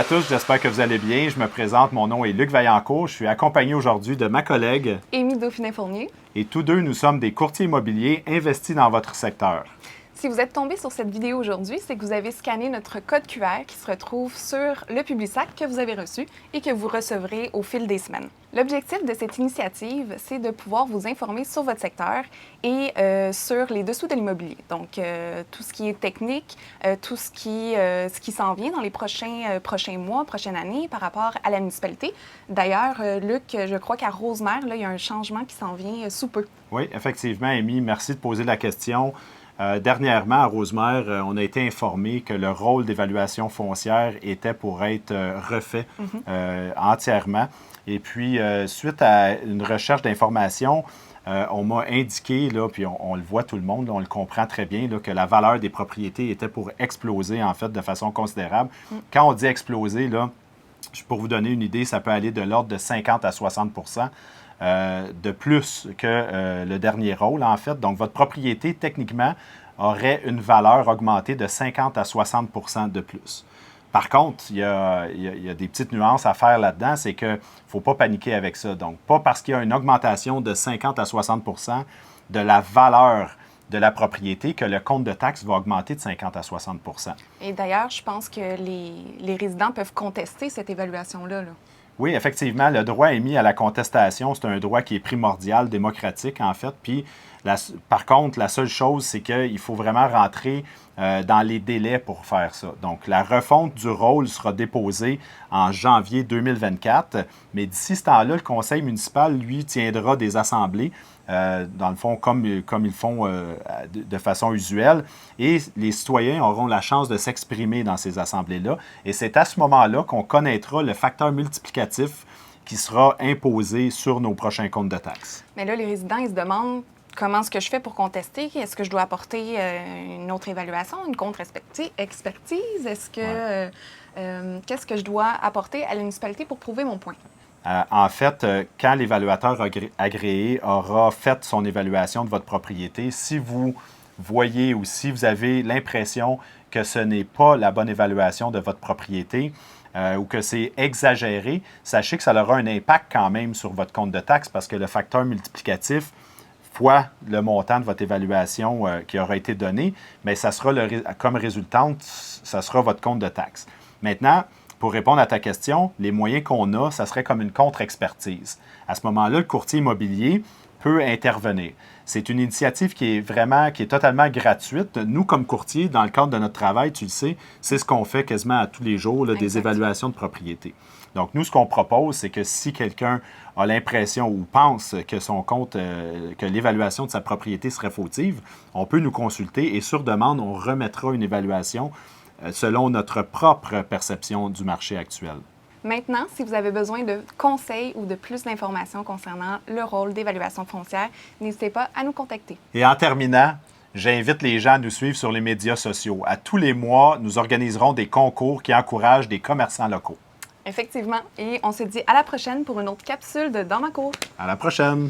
tous, j'espère que vous allez bien. Je me présente, mon nom est Luc Vaillancourt. Je suis accompagné aujourd'hui de ma collègue Amy Dauphinet-Fournier. Et tous deux, nous sommes des courtiers immobiliers investis dans votre secteur. Si vous êtes tombé sur cette vidéo aujourd'hui, c'est que vous avez scanné notre code QR qui se retrouve sur le Publisac que vous avez reçu et que vous recevrez au fil des semaines. L'objectif de cette initiative, c'est de pouvoir vous informer sur votre secteur et sur les dessous de l'immobilier. Donc, tout ce qui est technique, tout ce qui s'en vient dans les prochains mois, prochaines années par rapport à la municipalité. D'ailleurs, Luc, je crois qu'à Rosemère, là, il y a un changement qui s'en vient sous peu. Oui, effectivement, Amy, merci de poser la question. Dernièrement, à Rosemère, on a été informé que le rôle d'évaluation foncière était pour être refait entièrement. Et puis, suite à une recherche d'informations, on m'a indiqué, là, puis on le voit tout le monde, là, on le comprend très bien, là, que la valeur des propriétés était pour exploser, en fait, de façon considérable. Quand on dit exploser, là, pour vous donner une idée, ça peut aller de l'ordre de 50 à 60 de plus que le dernier rôle, en fait. Donc, votre propriété, techniquement, aurait une valeur augmentée de 50 à 60 de plus. Par contre, il y a des petites nuances à faire là-dedans, c'est qu'il ne faut pas paniquer avec ça. Donc, pas parce qu'il y a une augmentation de 50 à 60 de la valeur de la propriété que le compte de taxes va augmenter de 50 à 60 Et d'ailleurs, je pense que les résidents peuvent contester cette évaluation-là. Oui, effectivement, le droit émis à la contestation, c'est un droit qui est primordial, démocratique, en fait. Puis, par contre, la seule chose, c'est qu'il faut vraiment rentrer dans les délais pour faire ça. Donc, la refonte du rôle sera déposée en janvier 2024, mais d'ici ce temps-là, le conseil municipal, lui, tiendra des assemblées, dans le fond, comme ils font de façon usuelle, et les citoyens auront la chance de s'exprimer dans ces assemblées-là. Et c'est à ce moment-là qu'on connaîtra le facteur multiplicatif qui sera imposé sur nos prochains comptes de taxes. Mais là, les résidents, ils se demandent comment est-ce que je fais pour contester? Est-ce que je dois apporter une autre évaluation, une contre-expertise? Est-ce que qu'est-ce que je dois apporter à la municipalité pour prouver mon point? En fait, quand l'évaluateur agréé aura fait son évaluation de votre propriété, si vous voyez ou si vous avez l'impression que ce n'est pas la bonne évaluation de votre propriété ou que c'est exagéré, sachez que ça aura un impact quand même sur votre compte de taxes parce que le facteur multiplicatif fois le montant de votre évaluation qui aura été donné, mais ça sera comme résultante, ça sera votre compte de taxes. Maintenant, pour répondre à ta question, les moyens qu'on a, ça serait comme une contre-expertise. À ce moment-là, le courtier immobilier peut intervenir. C'est une initiative qui est totalement gratuite. Nous, comme courtier, dans le cadre de notre travail, tu le sais, c'est ce qu'on fait quasiment à tous les jours, là, des évaluations de propriété. Donc, nous, ce qu'on propose, c'est que si quelqu'un a l'impression ou pense que son compte, que l'évaluation de sa propriété serait fautive, on peut nous consulter et sur demande, on remettra une évaluation selon notre propre perception du marché actuel. Maintenant, si vous avez besoin de conseils ou de plus d'informations concernant le rôle d'évaluation foncière, n'hésitez pas à nous contacter. Et en terminant, j'invite les gens à nous suivre sur les médias sociaux. À tous les mois, nous organiserons des concours qui encouragent des commerçants locaux. Effectivement. Et on se dit à la prochaine pour une autre capsule de Dans ma cour. À la prochaine!